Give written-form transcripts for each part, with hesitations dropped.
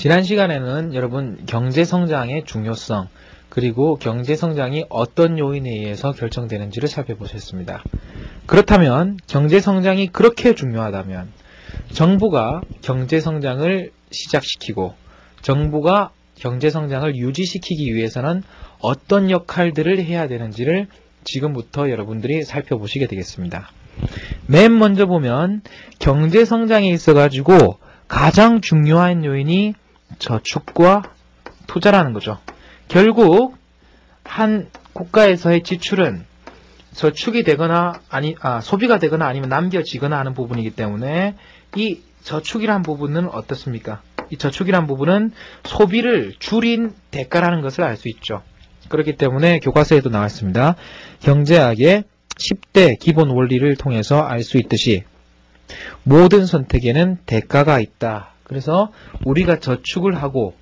지난 시간에는 여러분 경제성장의 중요성 그리고 경제성장이 어떤 요인에 의해서 결정되는지를 살펴보셨습니다. 그렇다면 경제성장이 그렇게 중요하다면 정부가 경제성장을 시작시키고 정부가 경제성장을 유지시키기 위해서는 어떤 역할들을 해야 되는지를 지금부터 여러분들이 살펴보시게 되겠습니다. 맨 먼저 보면 경제성장에 있어가지고 가장 중요한 요인이 저축과 투자라는 거죠. 결국 한 국가에서의 지출은 저축이 되거나 소비가 되거나 아니면 남겨지거나 하는 부분이기 때문에 이 저축이란 부분은 어떻습니까? 이 저축이란 부분은 소비를 줄인 대가라는 것을 알 수 있죠. 그렇기 때문에 교과서에도 나왔습니다. 경제학의 10대 기본 원리를 통해서 알 수 있듯이 모든 선택에는 대가가 있다. 그래서 우리가 저축을 하고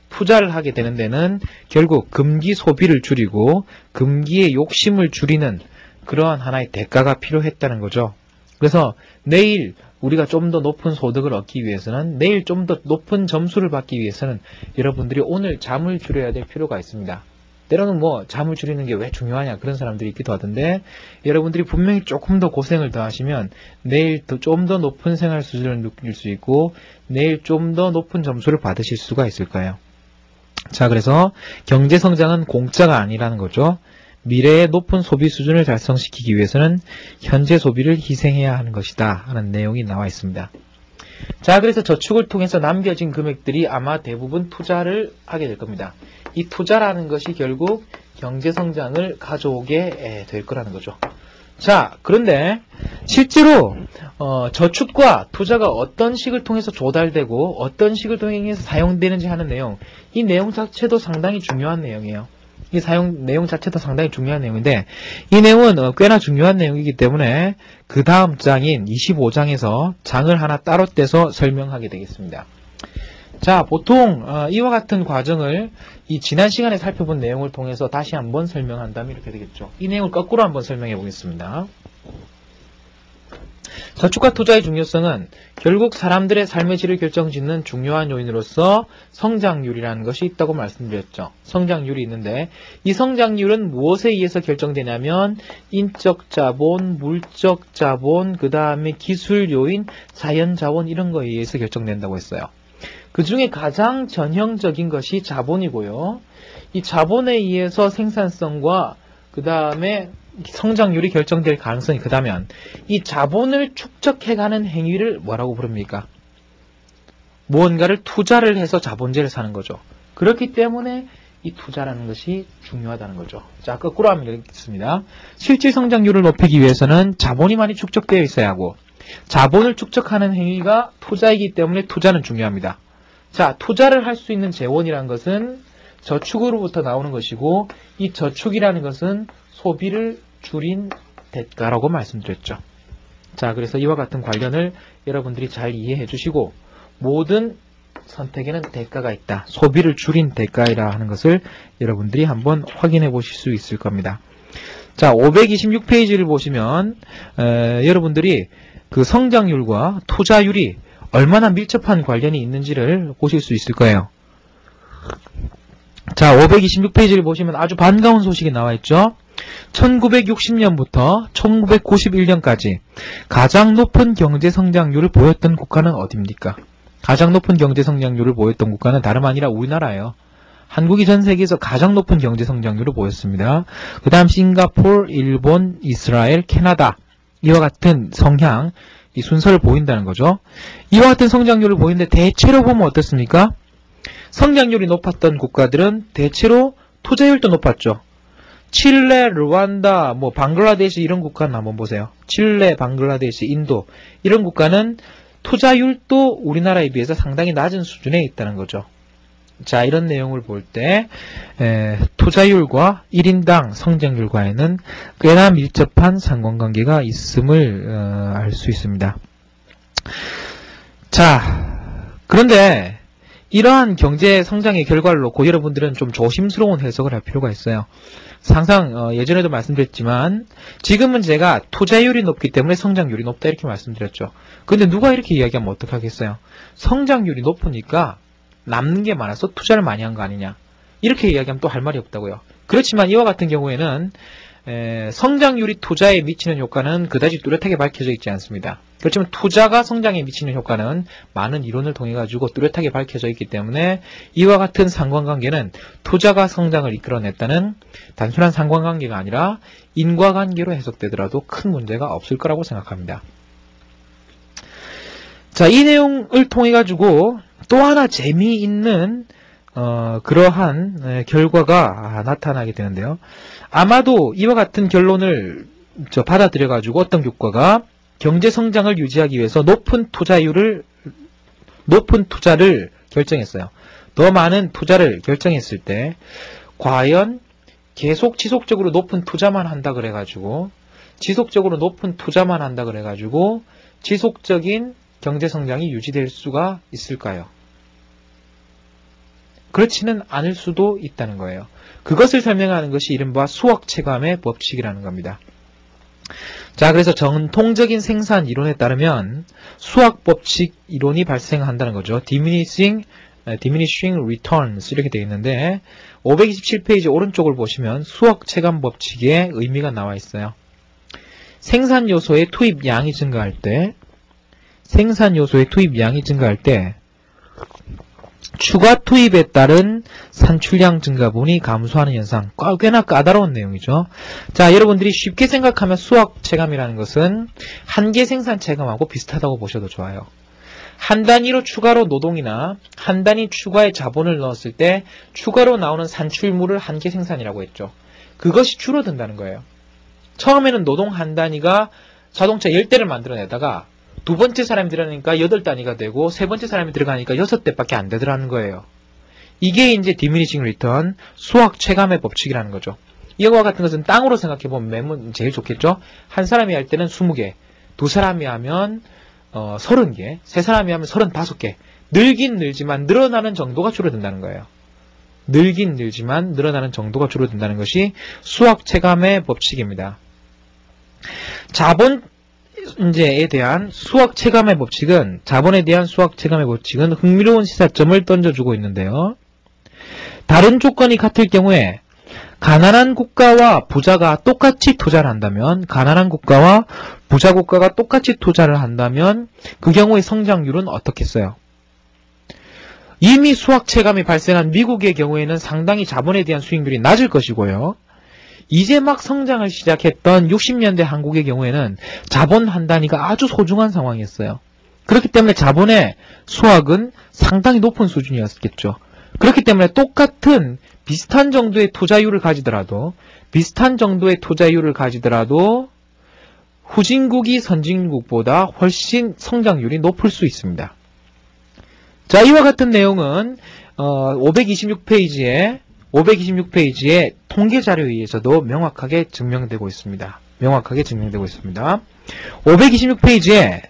투자를 하게 되는 데는 결국 금기 소비를 줄이고 금기의 욕심을 줄이는 그러한 하나의 대가가 필요했다는 거죠. 그래서 내일 우리가 좀 더 높은 소득을 얻기 위해서는 내일 좀 더 높은 점수를 받기 위해서는 여러분들이 오늘 잠을 줄여야 될 필요가 있습니다. 때로는 잠을 줄이는 게 왜 중요하냐 그런 사람들이 있기도 하던데 여러분들이 분명히 조금 더 고생을 더 하시면 내일 좀 더 높은 생활 수준을 느낄 수 있고 내일 좀 더 높은 점수를 받으실 수가 있을 거예요. 자, 그래서 경제성장은 공짜가 아니라는 거죠. 미래의 높은 소비 수준을 달성시키기 위해서는 현재 소비를 희생해야 하는 것이다 하는 내용이 나와 있습니다. 자, 그래서 저축을 통해서 남겨진 금액들이 아마 대부분 투자를 하게 될 겁니다. 이 투자라는 것이 결국 경제성장을 가져오게 될 거라는 거죠. 자, 그런데 실제로 저축과 투자가 어떤 식을 통해서 조달되고 어떤 식을 통해서 사용되는지 하는 내용, 이 내용 자체도 상당히 중요한 내용이에요. 이 내용 자체도 상당히 중요한 내용인데 이 내용은 꽤나 중요한 내용이기 때문에 그 다음 장인 25장에서 장을 하나 따로 떼서 설명하게 되겠습니다. 자, 보통 이와 같은 과정을 이 지난 시간에 살펴본 내용을 통해서 다시 한번 설명한다면 이렇게 되겠죠. 이 내용을 거꾸로 한번 설명해 보겠습니다. 저축과 투자의 중요성은 결국 사람들의 삶의 질을 결정짓는 중요한 요인으로서 성장률이라는 것이 있다고 말씀드렸죠. 성장률이 있는데 이 성장률은 무엇에 의해서 결정되냐면 인적 자본, 물적 자본, 그 다음에 기술 요인, 자연 자원 이런 거에 의해서 결정된다고 했어요. 그 중에 가장 전형적인 것이 자본이고요. 이 자본에 의해서 생산성과 그 다음에 성장률이 결정될 가능성이 크다면 이 자본을 축적해가는 행위를 뭐라고 부릅니까? 무언가를 투자를 해서 자본재를 사는 거죠. 그렇기 때문에 이 투자라는 것이 중요하다는 거죠. 자, 거꾸로 하면 되겠습니다. 실질 성장률을 높이기 위해서는 자본이 많이 축적되어 있어야 하고 자본을 축적하는 행위가 투자이기 때문에 투자는 중요합니다. 자, 투자를 할 수 있는 재원이라는 것은 저축으로부터 나오는 것이고 이 저축이라는 것은 소비를 줄인 대가라고 말씀드렸죠. 자, 그래서 이와 같은 관련을 여러분들이 잘 이해해 주시고 모든 선택에는 대가가 있다. 소비를 줄인 대가이라 하는 것을 여러분들이 한번 확인해 보실 수 있을 겁니다. 자, 526페이지를 보시면 여러분들이 그 성장률과 투자율이 얼마나 밀접한 관련이 있는지를 보실 수 있을 거예요. 자, 526페이지를 보시면 아주 반가운 소식이 나와 있죠. 1960년부터 1991년까지 가장 높은 경제성장률을 보였던 국가는 어디입니까? 가장 높은 경제성장률을 보였던 국가는 다름 아니라 우리나라예요. 한국이 전 세계에서 가장 높은 경제성장률을 보였습니다. 그 다음 싱가포르, 일본, 이스라엘, 캐나다 이와 같은 성향, 이 순서를 보인다는 거죠. 이와 같은 성장률을 보이는데 대체로 보면 어떻습니까? 성장률이 높았던 국가들은 대체로 투자율도 높았죠. 칠레, 르완다, 방글라데시 이런 국가는 한번 보세요. 칠레, 방글라데시, 인도 이런 국가는 투자율도 우리나라에 비해서 상당히 낮은 수준에 있다는 거죠. 자, 이런 내용을 볼 때 투자율과 1인당 성장률과에는 꽤나 밀접한 상관관계가 있음을 알 수 있습니다. 자, 그런데 이러한 경제 성장의 결과를 놓고 여러분들은 좀 조심스러운 해석을 할 필요가 있어요. 항상 예전에도 말씀드렸지만 지금은 제가 투자율이 높기 때문에 성장률이 높다 이렇게 말씀드렸죠. 근데 누가 이렇게 이야기하면 어떡하겠어요? 성장률이 높으니까 남는 게 많아서 투자를 많이 한 거 아니냐. 이렇게 이야기하면 또 할 말이 없다고요. 그렇지만 이와 같은 경우에는 성장률이 투자에 미치는 효과는 그다지 뚜렷하게 밝혀져 있지 않습니다. 그렇지만 투자가 성장에 미치는 효과는 많은 이론을 통해 가지고 뚜렷하게 밝혀져 있기 때문에 이와 같은 상관관계는 투자가 성장을 이끌어냈다는 단순한 상관관계가 아니라 인과관계로 해석되더라도 큰 문제가 없을 거라고 생각합니다. 자, 이 내용을 통해 가지고 또 하나 재미있는 그러한 결과가 나타나게 되는데요. 아마도 이와 같은 결론을 받아들여가지고 어떤 교과가 경제 성장을 유지하기 위해서 높은 투자를 결정했어요. 더 많은 투자를 결정했을 때 과연 계속 지속적으로 높은 투자만 한다 그래가지고 지속적인 경제 성장이 유지될 수가 있을까요? 그렇지는 않을 수도 있다는 거예요. 그것을 설명하는 것이 이른바 수학 체감의 법칙이라는 겁니다. 자, 그래서 전통적인 생산 이론에 따르면 수학 법칙 이론이 발생한다는 거죠. diminishing returns 이렇게 되어 있는데 527페이지 오른쪽을 보시면 수학 체감 법칙의 의미가 나와 있어요. 생산 요소의 투입 양이 증가할 때 추가 투입에 따른 산출량 증가분이 감소하는 현상. 꽤나 까다로운 내용이죠. 자, 여러분들이 쉽게 생각하면 수학 체감이라는 것은 한계 생산 체감하고 비슷하다고 보셔도 좋아요. 한 단위로 추가로 노동이나 한 단위 추가의 자본을 넣었을 때 추가로 나오는 산출물을 한계 생산이라고 했죠. 그것이 줄어든다는 거예요. 처음에는 노동 한 단위가 자동차 10대를 만들어내다가 두 번째 사람이 들어가니까 8단위가 되고 세 번째 사람이 들어가니까 6대밖에 안 되더라는 거예요. 이게 이제 diminishing return, 수학 체감의 법칙이라는 거죠. 이와 같은 것은 땅으로 생각해보면 매문 제일 좋겠죠. 한 사람이 할 때는 20개, 두 사람이 하면 30개, 세 사람이 하면 35개. 늘긴 늘지만 늘어나는 정도가 줄어든다는 거예요. 늘긴 늘지만 늘어나는 정도가 줄어든다는 것이 수학 체감의 법칙입니다. 자본에 대한 수학 체감의 법칙은 흥미로운 시사점을 던져주고 있는데요. 다른 조건이 같을 경우에 가난한 국가와 부자가 똑같이 투자를 한다면 부자 국가가 똑같이 투자를 한다면 그 경우의 성장률은 어떻겠어요? 이미 수학 체감이 발생한 미국의 경우에는 상당히 자본에 대한 수익률이 낮을 것이고요. 이제 막 성장을 시작했던 60년대 한국의 경우에는 자본 한 단위가 아주 소중한 상황이었어요. 그렇기 때문에 자본의 수확은 상당히 높은 수준이었겠죠. 그렇기 때문에 똑같은 비슷한 정도의 투자율을 가지더라도 후진국이 선진국보다 훨씬 성장률이 높을 수 있습니다. 자, 이와 같은 내용은 526페이지에 통계 자료에 의해서도 명확하게 증명되고 있습니다. 526페이지에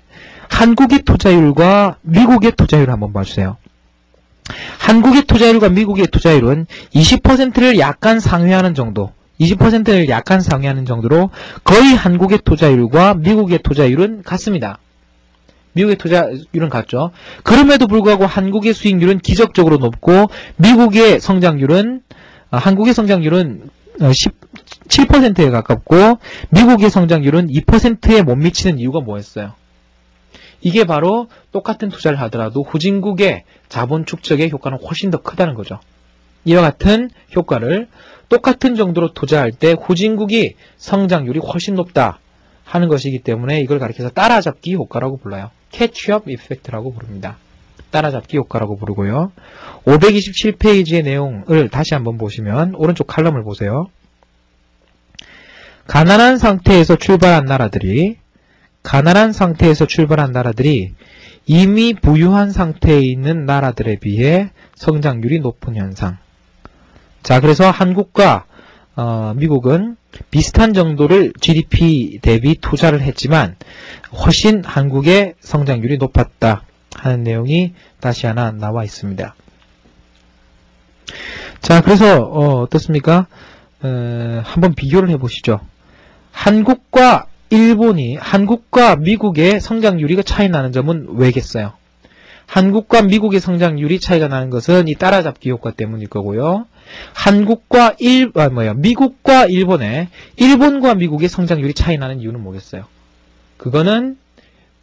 한국의 투자율과 미국의 투자율을 한번 봐주세요. 한국의 투자율과 미국의 투자율은 20%를 약간 상회하는 정도로 거의 한국의 투자율과 미국의 투자율은 같습니다. 미국의 투자율은 같죠. 그럼에도 불구하고 한국의 수익률은 기적적으로 높고 한국의 성장률은 17%에 가깝고 미국의 성장률은 2%에 못 미치는 이유가 뭐였어요? 이게 바로 똑같은 투자를 하더라도 후진국의 자본 축적의 효과는 훨씬 더 크다는 거죠. 이와 같은 효과를 똑같은 정도로 투자할 때 후진국이 성장률이 훨씬 높다 하는 것이기 때문에 이걸 가리켜서 따라잡기 효과라고 불러요. 캐치업 이펙트라고 부릅니다. 따라잡기 효과라고 부르고요. 527페이지의 내용을 다시 한번 보시면 오른쪽 칼럼을 보세요. 가난한 상태에서 출발한 나라들이 이미 부유한 상태에 있는 나라들에 비해 성장률이 높은 현상. 자, 그래서 한국과 미국은 비슷한 정도를 GDP 대비 투자를 했지만 훨씬 한국의 성장률이 높았다 하는 내용이 다시 하나 나와 있습니다. 자, 그래서 어떻습니까? 한번 비교를 해보시죠. 한국과 미국의 성장률이 차이 나는 점은 왜겠어요? 한국과 미국의 성장률이 차이가 나는 것은 이 따라잡기 효과 때문일 거고요. 미국과 일본과 미국의 성장률이 차이 나는 이유는 뭐겠어요? 그거는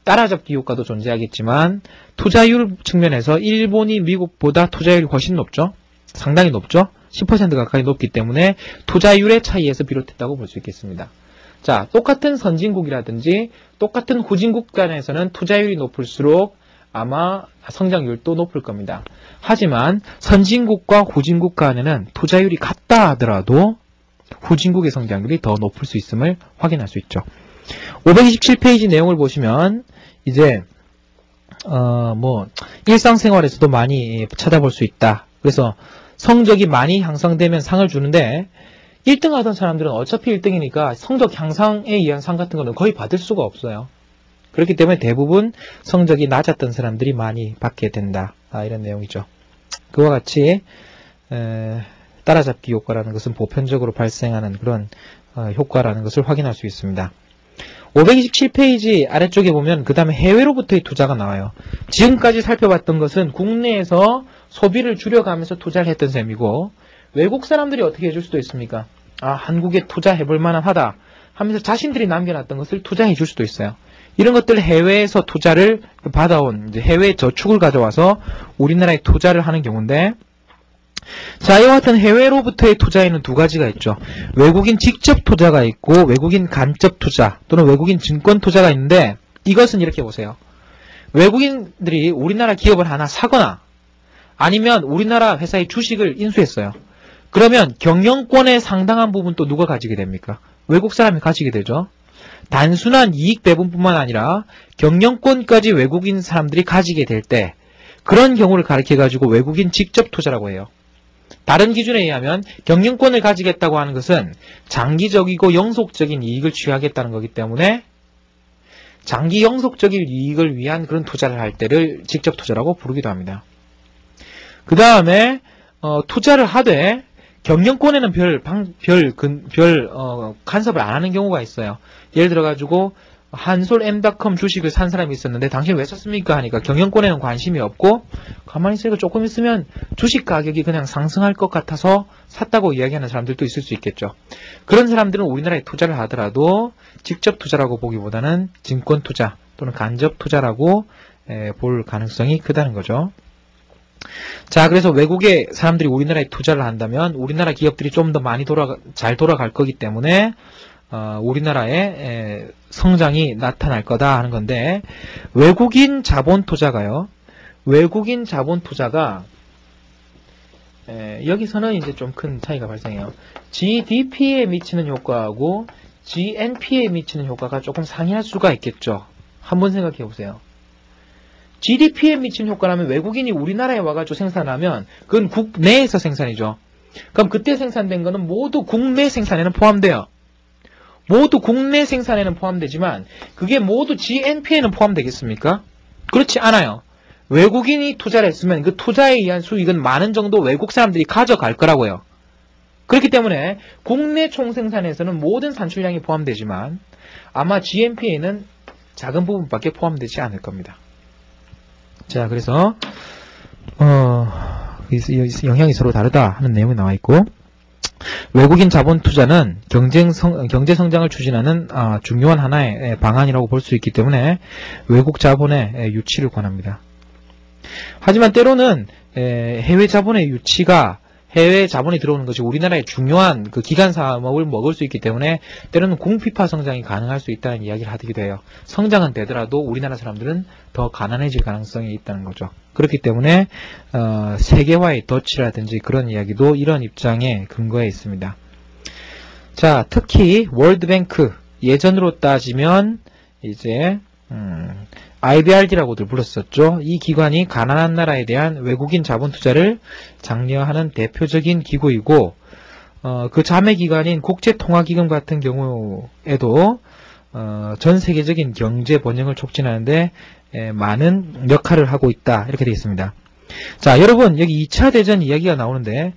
따라잡기 효과도 존재하겠지만 투자율 측면에서 일본이 미국보다 투자율이 훨씬 높죠. 상당히 높죠. 10% 가까이 높기 때문에 투자율의 차이에서 비롯했다고 볼 수 있겠습니다. 자, 똑같은 선진국이라든지 똑같은 후진국 간에서는 투자율이 높을수록 아마 성장률도 높을 겁니다. 하지만 선진국과 후진국 간에는 투자율이 같다 하더라도 후진국의 성장률이 더 높을 수 있음을 확인할 수 있죠. 527페이지 내용을 보시면 이제 일상생활에서도 많이 찾아볼 수 있다. 그래서 성적이 많이 향상되면 상을 주는데 1등 하던 사람들은 어차피 1등이니까 성적 향상에 의한 상 같은 거는 거의 받을 수가 없어요. 그렇기 때문에 대부분 성적이 낮았던 사람들이 많이 받게 된다. 이런 내용이죠. 그와 같이 따라잡기 효과라는 것은 보편적으로 발생하는 그런 효과라는 것을 확인할 수 있습니다. 527페이지 아래쪽에 보면 그 다음에 해외로부터의 투자가 나와요. 지금까지 살펴봤던 것은 국내에서 소비를 줄여가면서 투자를 했던 셈이고 외국 사람들이 어떻게 해줄 수도 있습니까? 한국에 투자해볼 만하다 하면서 자신들이 남겨놨던 것을 투자해 줄 수도 있어요. 이런 것들 해외에서 투자를 받아온 이제 해외 저축을 가져와서 우리나라에 투자를 하는 경우인데 자, 이와 같은 해외로부터의 투자에는 두 가지가 있죠. 외국인 직접 투자가 있고 외국인 간접 투자 또는 외국인 증권 투자가 있는데 이것은 이렇게 보세요. 외국인들이 우리나라 기업을 하나 사거나 아니면 우리나라 회사의 주식을 인수했어요. 그러면 경영권의 상당한 부분 또 누가 가지게 됩니까? 외국 사람이 가지게 되죠. 단순한 이익 배분뿐만 아니라 경영권까지 외국인 사람들이 가지게 될 때 그런 경우를 가리켜가지고 외국인 직접 투자라고 해요. 다른 기준에 의하면 경영권을 가지겠다고 하는 것은 장기적이고 영속적인 이익을 취하겠다는 거기 때문에 장기 영속적인 이익을 위한 그런 투자를 할 때를 직접 투자라고 부르기도 합니다. 그 다음에 투자를 하되 경영권에는 별 간섭을 안 하는 경우가 있어요. 예를 들어가지고 한솔m.com 주식을 산 사람이 있었는데 당신 왜 샀습니까? 하니까 경영권에는 관심이 없고 가만히 있으니까 조금 있으면 주식 가격이 그냥 상승할 것 같아서 샀다고 이야기하는 사람들도 있을 수 있겠죠. 그런 사람들은 우리나라에 투자를 하더라도 직접 투자라고 보기보다는 증권 투자 또는 간접 투자라고 볼 가능성이 크다는 거죠. 자, 그래서 외국의 사람들이 우리나라에 투자를 한다면 우리나라 기업들이 좀 더 많이 잘 돌아갈 거기 때문에 우리나라의 성장이 나타날 거다 하는 건데 외국인 자본 투자가요. 외국인 자본 투자가 여기서는 이제 좀 큰 차이가 발생해요. GDP에 미치는 효과하고 GNP에 미치는 효과가 조금 상이할 수가 있겠죠. 한번 생각해 보세요. GDP에 미치는 효과라면 외국인이 우리나라에 와가지고 생산하면 그건 국내에서 생산이죠. 그럼 그때 생산된 거는 모두 국내 생산에는 포함돼요. 모두 국내 생산에는 포함되지만 그게 모두 GNP에는 포함되겠습니까? 그렇지 않아요. 외국인이 투자를 했으면 그 투자에 의한 수익은 많은 정도 외국 사람들이 가져갈 거라고요. 그렇기 때문에 국내 총생산에서는 모든 산출량이 포함되지만 아마 GNP에는 작은 부분밖에 포함되지 않을 겁니다. 자, 그래서 영향이 서로 다르다 하는 내용이 나와 있고 외국인 자본 투자는 경제 성장을 추진하는 중요한 하나의 방안이라고 볼 수 있기 때문에 외국 자본의 유치를 권합니다. 하지만 때로는 해외 자본의 유치가 해외 자본이 들어오는 것이 우리나라의 중요한 그 기간 사업을 먹을 수 있기 때문에 때로는 궁핍화 성장이 가능할 수 있다는 이야기를 하기도 해요. 성장은 되더라도 우리나라 사람들은 더 가난해질 가능성이 있다는 거죠. 그렇기 때문에 세계화의 덫이라든지 그런 이야기도 이런 입장에 근거해 있습니다. 자, 특히 월드뱅크 예전으로 따지면 이제 IBRD라고들 불렀었죠. 이 기관이 가난한 나라에 대한 외국인 자본 투자를 장려하는 대표적인 기구이고 그 자매 기관인 국제통화기금 같은 경우에도 전 세계적인 경제 번영을 촉진하는데 많은 역할을 하고 있다. 이렇게 되어 있습니다. 자, 여러분 여기 2차 대전 이야기가 나오는데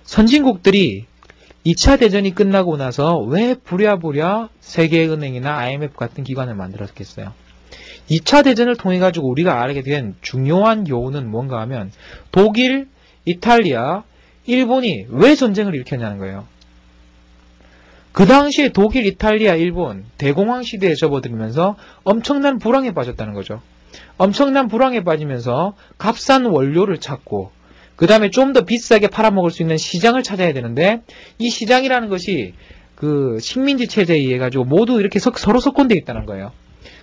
선진국들이 2차 대전이 끝나고 나서 왜 부랴부랴 세계은행이나 IMF 같은 기관을 만들었겠어요? 2차 대전을 통해 가지고 우리가 알게 된 중요한 교훈은 뭔가 하면 독일, 이탈리아, 일본이 왜 전쟁을 일으켰냐는 거예요. 그 당시에 독일, 이탈리아, 일본 대공황 시대에 접어들면서 엄청난 불황에 빠졌다는 거죠. 엄청난 불황에 빠지면서 값싼 원료를 찾고 그 다음에 좀 더 비싸게 팔아먹을 수 있는 시장을 찾아야 되는데 이 시장이라는 것이 그 식민지 체제에 의해 가지고 모두 이렇게 서로 석권되어 있다는 거예요.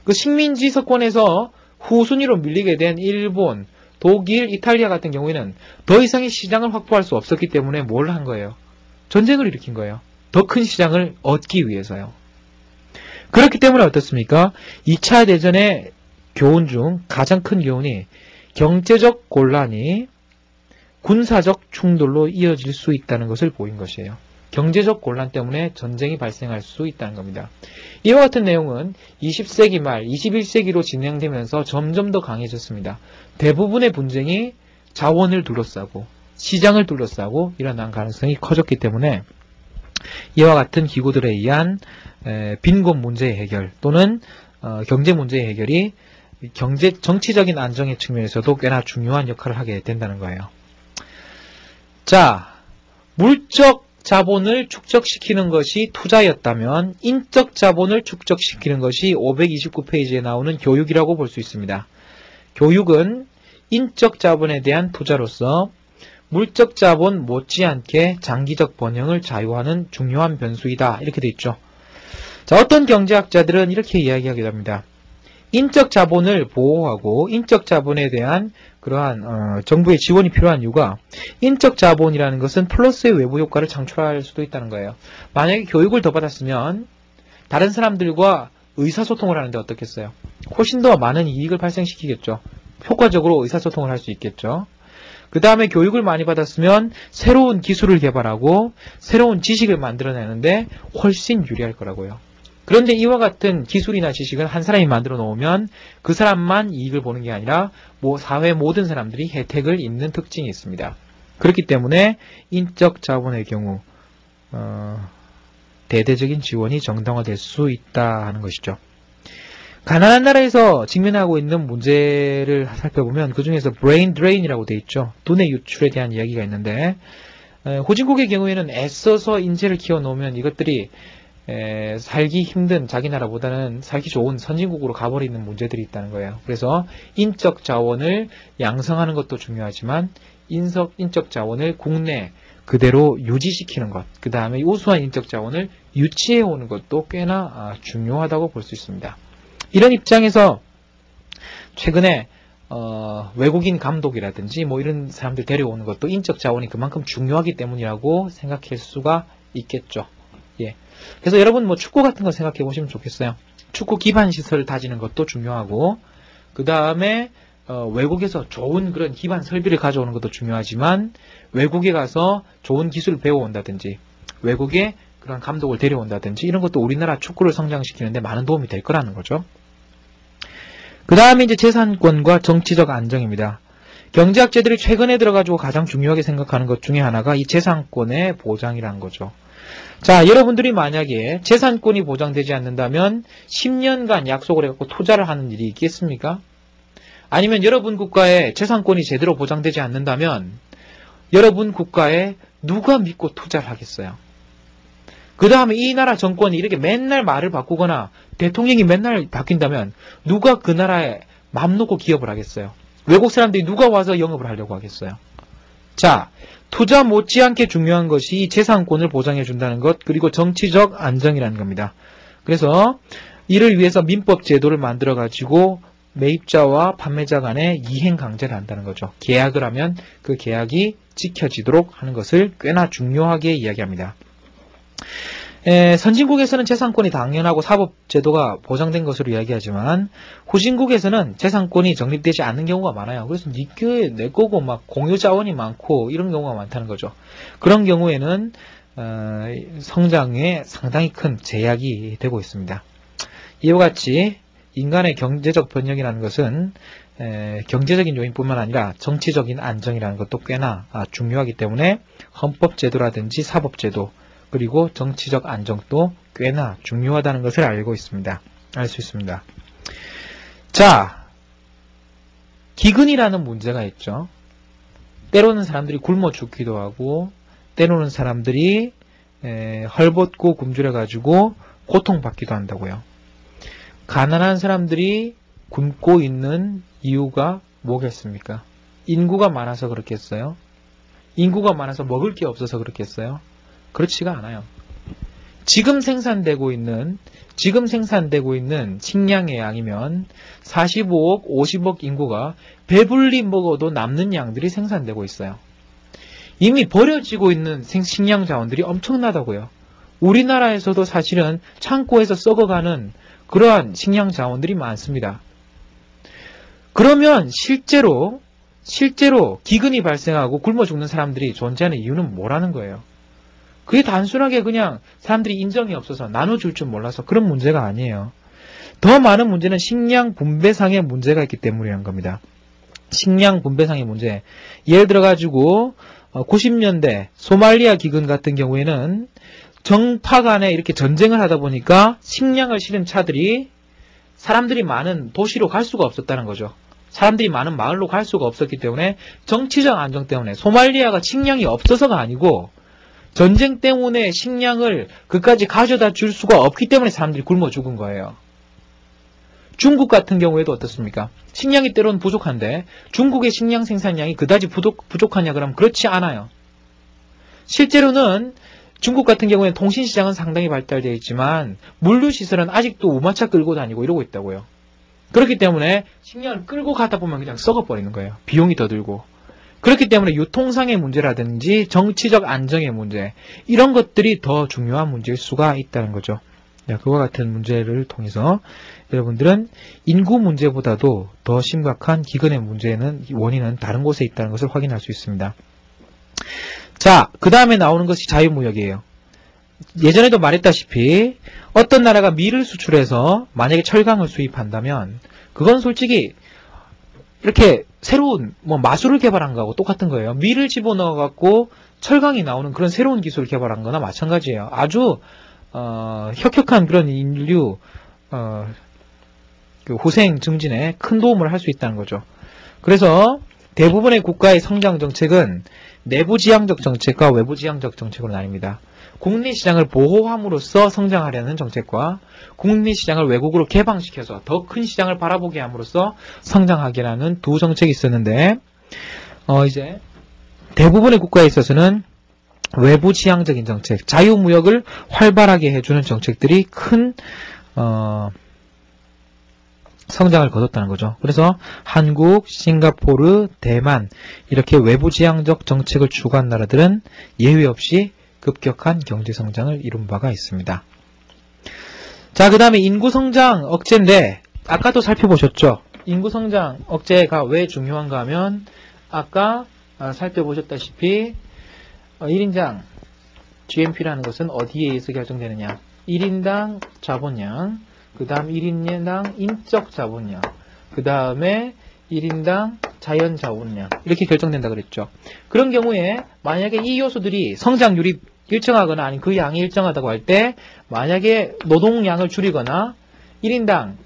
그 식민지 석권에서 후순위로 밀리게 된 일본, 독일, 이탈리아 같은 경우에는 더 이상의 시장을 확보할 수 없었기 때문에 뭘 한 거예요? 전쟁을 일으킨 거예요. 더 큰 시장을 얻기 위해서요. 그렇기 때문에 어떻습니까? 2차 대전의 교훈 중 가장 큰 교훈이 경제적 곤란이 군사적 충돌로 이어질 수 있다는 것을 보인 것이에요. 경제적 곤란 때문에 전쟁이 발생할 수 있다는 겁니다. 이와 같은 내용은 20세기 말, 21세기로 진행되면서 점점 더 강해졌습니다. 대부분의 분쟁이 자원을 둘러싸고 시장을 둘러싸고 일어난 가능성이 커졌기 때문에 이와 같은 기구들에 의한 빈곤 문제의 해결 또는 경제 문제의 해결이 정치적인 안정의 측면에서도 꽤나 중요한 역할을 하게 된다는 거예요. 자, 물적 자본을 축적시키는 것이 투자였다면 인적 자본을 축적시키는 것이 529페이지에 나오는 교육이라고 볼 수 있습니다. 교육은 인적 자본에 대한 투자로서 물적 자본 못지않게 장기적 번영을 자유하는 중요한 변수이다. 이렇게 돼 있죠. 자, 어떤 경제학자들은 이렇게 이야기하기도 합니다. 인적 자본을 보호하고 인적 자본에 대한 그러한 정부의 지원이 필요한 이유가 인적 자본이라는 것은 플러스의 외부 효과를 창출할 수도 있다는 거예요. 만약에 교육을 더 받았으면 다른 사람들과 의사소통을 하는데 어떻겠어요? 훨씬 더 많은 이익을 발생시키겠죠. 효과적으로 의사소통을 할 수 있겠죠. 그 다음에 교육을 많이 받았으면 새로운 기술을 개발하고 새로운 지식을 만들어내는데 훨씬 유리할 거라고요. 그런데 이와 같은 기술이나 지식은 한 사람이 만들어 놓으면 그 사람만 이익을 보는 게 아니라 사회 모든 사람들이 혜택을 입는 특징이 있습니다. 그렇기 때문에 인적 자본의 경우 대대적인 지원이 정당화될 수 있다 하는 것이죠. 가난한 나라에서 직면하고 있는 문제를 살펴보면 그 중에서 브레인 드레인이라고 되어 있죠. 두뇌 유출에 대한 이야기가 있는데 후진국의 경우에는 애써서 인재를 키워놓으면 이것들이 살기 힘든 자기 나라보다는 살기 좋은 선진국으로 가버리는 문제들이 있다는 거예요. 그래서 인적 자원을 양성하는 것도 중요하지만 인적 자원을 국내 그대로 유지시키는 것, 그 다음에 우수한 인적 자원을 유치해 오는 것도 꽤나 중요하다고 볼 수 있습니다. 이런 입장에서 최근에 외국인 감독이라든지 이런 사람들 데려오는 것도 인적 자원이 그만큼 중요하기 때문이라고 생각할 수가 있겠죠. 예. 그래서 여러분 축구 같은 거 생각해 보시면 좋겠어요. 축구 기반 시설을 다지는 것도 중요하고 그 다음에 외국에서 좋은 그런 기반 설비를 가져오는 것도 중요하지만 외국에 가서 좋은 기술을 배워온다든지 외국에 그런 감독을 데려온다든지 이런 것도 우리나라 축구를 성장시키는데 많은 도움이 될 거라는 거죠. 그 다음에 이제 재산권과 정치적 안정입니다. 경제학자들이 최근에 들어가지고 가장 중요하게 생각하는 것 중에 하나가 이 재산권의 보장이라는 거죠. 자, 여러분들이 만약에 재산권이 보장되지 않는다면 10년간 약속을 해갖고 투자를 하는 일이 있겠습니까? 아니면 여러분 국가의 재산권이 제대로 보장되지 않는다면 여러분 국가에 누가 믿고 투자를 하겠어요? 그 다음에 이 나라 정권이 이렇게 맨날 말을 바꾸거나 대통령이 맨날 바뀐다면 누가 그 나라에 맘 놓고 기업을 하겠어요? 외국 사람들이 누가 와서 영업을 하려고 하겠어요? 자, 투자 못지않게 중요한 것이 재산권을 보장해 준다는 것, 그리고 정치적 안정이라는 겁니다. 그래서 이를 위해서 민법 제도를 만들어 가지고 매입자와 판매자 간에 이행 강제를 한다는 거죠. 계약을 하면 그 계약이 지켜지도록 하는 것을 꽤나 중요하게 이야기합니다. 선진국에서는 재산권이 당연하고 사법제도가 보장된 것으로 이야기하지만 후진국에서는 재산권이 정립되지 않는 경우가 많아요. 그래서 네 교회 내 거고 공유자원이 많고 이런 경우가 많다는 거죠. 그런 경우에는 성장에 상당히 큰 제약이 되고 있습니다. 이와 같이 인간의 경제적 번영이라는 것은 경제적인 요인뿐만 아니라 정치적인 안정이라는 것도 꽤나 중요하기 때문에 헌법제도라든지 사법제도 그리고 정치적 안정도 꽤나 중요하다는 것을 알 수 있습니다. 자, 기근이라는 문제가 있죠. 때로는 사람들이 굶어 죽기도 하고 때로는 사람들이 헐벗고 굶주려가지고 고통받기도 한다고요. 가난한 사람들이 굶고 있는 이유가 뭐겠습니까? 인구가 많아서 그렇겠어요? 인구가 많아서 먹을 게 없어서 그렇겠어요? 그렇지가 않아요. 지금 생산되고 있는 식량의 양이면 45억, 50억 인구가 배불리 먹어도 남는 양들이 생산되고 있어요. 이미 버려지고 있는 식량 자원들이 엄청나다고요. 우리나라에서도 사실은 창고에서 썩어가는 그러한 식량 자원들이 많습니다. 그러면 실제로 기근이 발생하고 굶어 죽는 사람들이 존재하는 이유는 뭐라는 거예요? 그게 단순하게 그냥 사람들이 인정이 없어서 나눠줄 줄 몰라서 그런 문제가 아니에요. 더 많은 문제는 식량 분배상의 문제가 있기 때문이라는 겁니다. 식량 분배상의 문제. 예를 들어가지고 90년대 소말리아 기근 같은 경우에는 정파 간에 이렇게 전쟁을 하다 보니까 식량을 실은 차들이 사람들이 많은 도시로 갈 수가 없었다는 거죠. 사람들이 많은 마을로 갈 수가 없었기 때문에 정치적 안정 때문에 소말리아가 식량이 없어서가 아니고 전쟁 때문에 식량을 그까지 가져다 줄 수가 없기 때문에 사람들이 굶어 죽은 거예요. 중국 같은 경우에도 어떻습니까? 식량이 때로는 부족한데 중국의 식량 생산량이 그다지 부족하냐 그러면 그렇지 않아요. 실제로는 중국 같은 경우에는 통신시장은 상당히 발달되어 있지만 물류시설은 아직도 우마차 끌고 다니고 이러고 있다고요. 그렇기 때문에 식량을 끌고 가다 보면 그냥 썩어버리는 거예요. 비용이 더 들고. 그렇기 때문에 유통상의 문제라든지 정치적 안정의 문제 이런 것들이 더 중요한 문제일 수가 있다는 거죠. 그와 같은 문제를 통해서 여러분들은 인구 문제보다도 더 심각한 기근의 원인은 다른 곳에 있다는 것을 확인할 수 있습니다. 자, 그 다음에 나오는 것이 자유무역이에요. 예전에도 말했다시피 어떤 나라가 밀을 수출해서 만약에 철강을 수입한다면 그건 솔직히 이렇게 새로운 마술을 개발한 거하고 똑같은 거예요. 밀을 집어넣어 갖고 철강이 나오는 그런 새로운 기술을 개발한 거나 마찬가지예요. 아주 혁혁한 그런 인류 그 후생 증진에 큰 도움을 할 수 있다는 거죠. 그래서 대부분의 국가의 성장 정책은 내부지향적 정책과 외부지향적 정책으로 나뉩니다. 국내 시장을 보호함으로써 성장하려는 정책과 국내 시장을 외국으로 개방시켜서 더 큰 시장을 바라보게 함으로써 성장하기라는 두 정책이 있었는데 이제 대부분의 국가에 있어서는 외부지향적인 정책, 자유무역을 활발하게 해주는 정책들이 큰 성장을 거뒀다는 거죠. 그래서 한국, 싱가포르, 대만 이렇게 외부지향적 정책을 추구한 나라들은 예외 없이 급격한 경제성장을 이룬 바가 있습니다. 자, 그 다음에 인구성장 억제인데 아까도 살펴보셨죠? 인구성장 억제가 왜 중요한가 하면 아까 살펴보셨다시피 1인당 GNP라는 것은 어디에 의해서 결정되느냐? 1인당 자본량, 그 다음 1인당 인적 자본량, 그 다음에 1인당 자연 자본량 이렇게 결정된다 그랬죠. 그런 경우에 만약에 이 요소들이 성장률이 일정하거나 아니면 그 양이 일정하다고 할 때 만약에 노동량을 줄이거나 1인당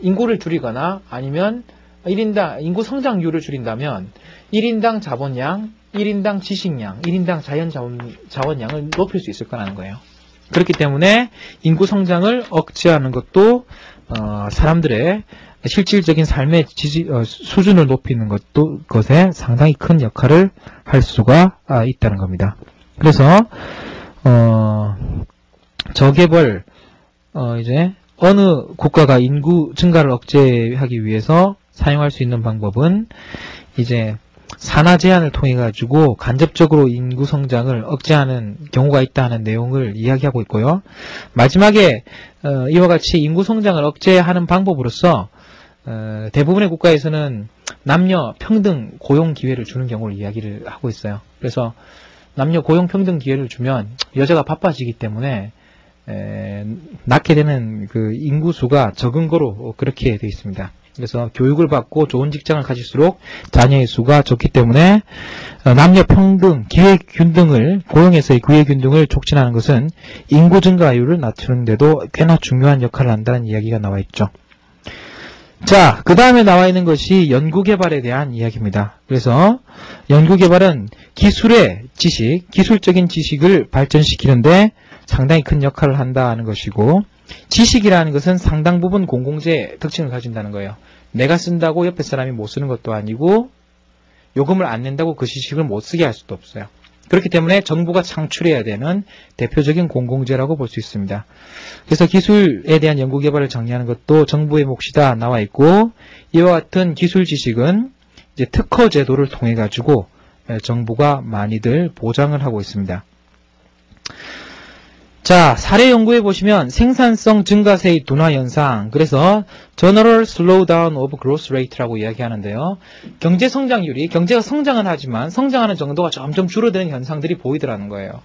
인구를 줄이거나 아니면 1인당 인구 성장률을 줄인다면 1인당 자본량, 1인당 지식량, 1인당 자연 자원량을 높일 수 있을 거라는 거예요. 그렇기 때문에 인구 성장을 억제하는 것도 사람들의 실질적인 삶의 수준을 높이는 것에 상당히 큰 역할을 할 수가 있다는 겁니다. 그래서 저개발 이제 어느 국가가 인구 증가를 억제하기 위해서 사용할 수 있는 방법은 이제 산하 제한을 통해 가지고 간접적으로 인구 성장을 억제하는 경우가 있다는 내용을 이야기하고 있고요. 마지막에 이와 같이 인구 성장을 억제하는 방법으로서 대부분의 국가에서는 남녀 평등 고용 기회를 주는 경우를 이야기를 하고 있어요. 그래서 남녀 고용 평등 기회를 주면 여자가 바빠지기 때문에 낳게 되는 그 인구수가 적은 거로 그렇게 되어 있습니다. 그래서 교육을 받고 좋은 직장을 가질수록 자녀의 수가 적기 때문에 남녀 평등, 기회균등을 고용에서의 기회균등을 촉진하는 것은 인구 증가율을 낮추는 데도 꽤나 중요한 역할을 한다는 이야기가 나와 있죠. 자, 그 다음에 나와 있는 것이 연구개발에 대한 이야기입니다. 그래서 연구개발은 기술의 지식, 기술적인 지식을 발전시키는데 상당히 큰 역할을 한다는 것이고, 지식이라는 것은 상당 부분 공공재의 특징을 가진다는 거예요. 내가 쓴다고 옆에 사람이 못 쓰는 것도 아니고, 요금을 안 낸다고 그 지식을 못 쓰게 할 수도 없어요. 그렇기 때문에 정부가 창출해야 되는 대표적인 공공재라고 볼 수 있습니다. 그래서 기술에 대한 연구개발을 정리하는 것도 정부의 몫이다 나와 있고, 이와 같은 기술 지식은 이제 특허 제도를 통해 가지고 정부가 많이들 보장을 하고 있습니다. 자, 사례 연구해 보시면 생산성 증가세의 둔화 현상, 그래서 General Slowdown of Growth Rate라고 이야기하는데요. 경제 성장률이, 경제가 성장은 하지만 성장하는 정도가 점점 줄어드는 현상들이 보이더라는 거예요.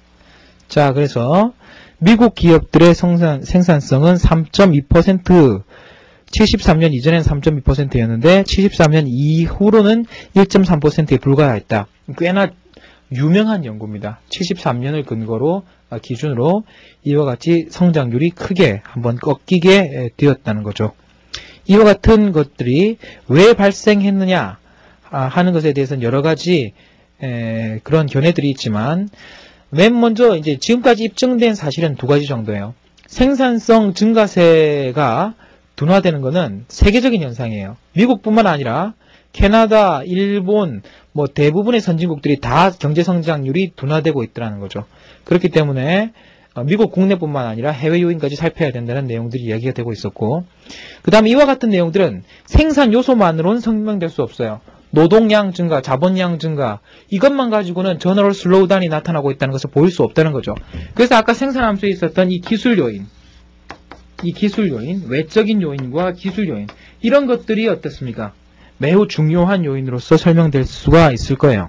자, 그래서 미국 기업들의 생산성은 3.2%, 73년 이전에는 3.2%였는데 73년 이후로는 1.3%에 불과했다. 꽤나 유명한 연구입니다. 73년을 근거로 기준으로 이와 같이 성장률이 크게 한번 꺾이게 되었다는 거죠. 이와 같은 것들이 왜 발생했느냐 하는 것에 대해서는 여러 가지 그런 견해들이 있지만, 맨 먼저 이제 지금까지 입증된 사실은 두 가지 정도예요. 생산성 증가세가 둔화되는 것은 세계적인 현상이에요. 미국뿐만 아니라 캐나다, 일본, 뭐 대부분의 선진국들이 다 경제 성장률이 둔화되고 있다는 거죠. 그렇기 때문에 미국 국내뿐만 아니라 해외 요인까지 살펴야 된다는 내용들이 이야기가 되고 있었고, 그 다음에 이와 같은 내용들은 생산 요소만으로는 설명될 수 없어요. 노동량 증가, 자본량 증가, 이것만 가지고는 저너럴 슬로우다운이 나타나고 있다는 것을 보일 수 없다는 거죠. 그래서 아까 생산함수에 있었던 이 기술 요인, 외적인 요인과 기술 요인, 이런 것들이 어떻습니까? 매우 중요한 요인으로서 설명될 수가 있을 거예요.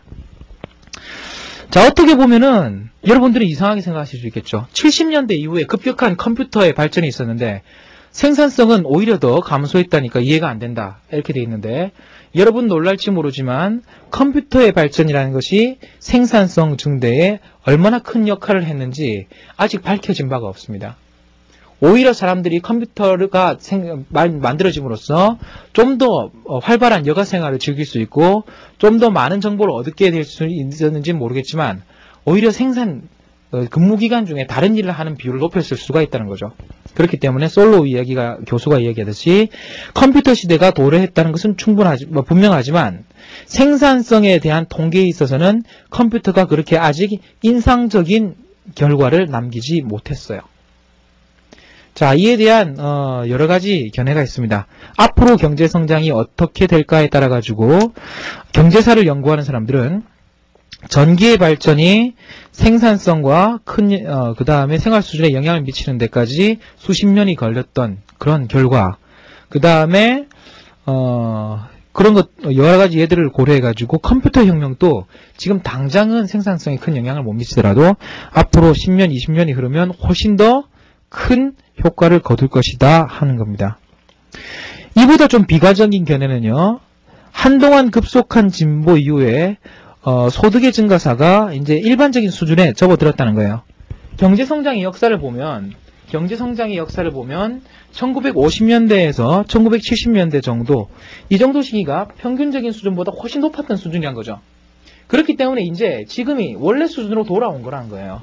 자, 어떻게 보면은 여러분들이 이상하게 생각하실 수 있겠죠. 70년대 이후에 급격한 컴퓨터의 발전이 있었는데 생산성은 오히려 더 감소했다니까 이해가 안 된다, 이렇게 돼 있는데, 여러분 놀랄지 모르지만 컴퓨터의 발전이라는 것이 생산성 증대에 얼마나 큰 역할을 했는지 아직 밝혀진 바가 없습니다. 오히려 사람들이 컴퓨터가 만들어짐으로써 좀 더 활발한 여가 생활을 즐길 수 있고 좀 더 많은 정보를 얻게 될 수 있었는지는 모르겠지만, 오히려 근무기간 중에 다른 일을 하는 비율을 높였을 수가 있다는 거죠. 그렇기 때문에 솔로 교수가 이야기하듯이 컴퓨터 시대가 도래했다는 것은 분명하지만 생산성에 대한 통계에 있어서는 컴퓨터가 그렇게 아직 인상적인 결과를 남기지 못했어요. 자, 이에 대한 여러 가지 견해가 있습니다. 앞으로 경제 성장이 어떻게 될까에 따라 가지고 경제사를 연구하는 사람들은 전기의 발전이 생산성과 그 다음에 생활 수준에 영향을 미치는 데까지 수십 년이 걸렸던 그런 결과, 그 다음에 그런 것 여러 가지 예들을 고려해 가지고 컴퓨터 혁명도 지금 당장은 생산성에 큰 영향을 못 미치더라도 앞으로 10년, 20년이 흐르면 훨씬 더 큰 효과를 거둘 것이다 하는 겁니다. 이보다 좀 비관적인 견해는요, 한동안 급속한 진보 이후에 소득의 증가사가 이제 일반적인 수준에 접어들었다는 거예요. 경제 성장의 역사를 보면 1950년대에서 1970년대 정도, 이 정도 시기가 평균적인 수준보다 훨씬 높았던 수준이란 거죠. 그렇기 때문에 이제 지금이 원래 수준으로 돌아온 거라는 거예요.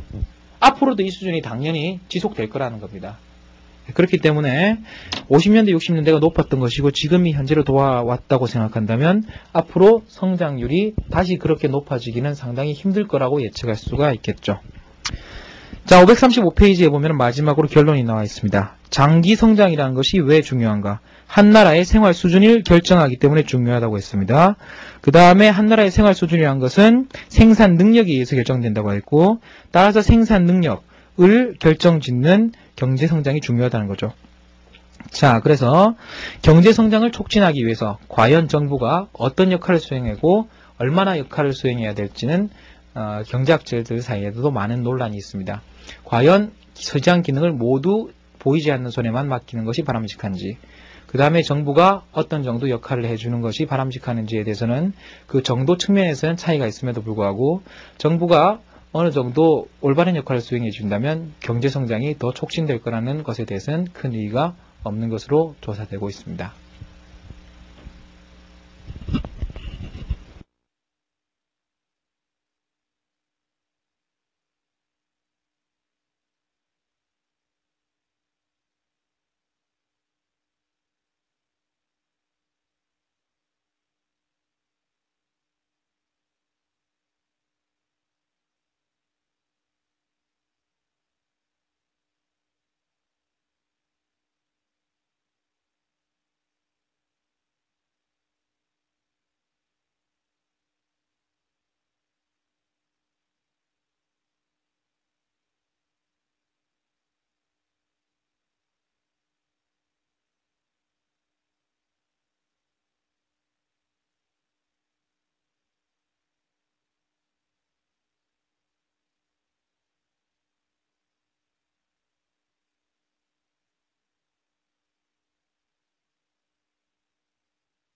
앞으로도 이 수준이 당연히 지속될 거라는 겁니다. 그렇기 때문에 50년대, 60년대가 높았던 것이고 지금이 현재로 돌아왔다고 생각한다면 앞으로 성장률이 다시 그렇게 높아지기는 상당히 힘들 거라고 예측할 수가 있겠죠. 자, 535페이지에 보면 마지막으로 결론이 나와 있습니다. 장기 성장이라는 것이 왜 중요한가? 한 나라의 생활 수준을 결정하기 때문에 중요하다고 했습니다. 그 다음에 한 나라의 생활 수준이라는 것은 생산 능력에 의해서 결정된다고 했고, 따라서 생산 능력을 결정짓는 경제 성장이 중요하다는 거죠. 자, 그래서 경제 성장을 촉진하기 위해서 과연 정부가 어떤 역할을 수행하고 얼마나 역할을 수행해야 될지는 경제학자들 사이에도 많은 논란이 있습니다. 과연 시장 기능을 모두 보이지 않는 손에만 맡기는 것이 바람직한지, 그 다음에 정부가 어떤 정도 역할을 해주는 것이 바람직한지에 대해서는 그 정도 측면에서는 차이가 있음에도 불구하고 정부가 어느 정도 올바른 역할을 수행해 준다면 경제 성장이 더 촉진될 거라는 것에 대해서는 큰 의의가 없는 것으로 조사되고 있습니다.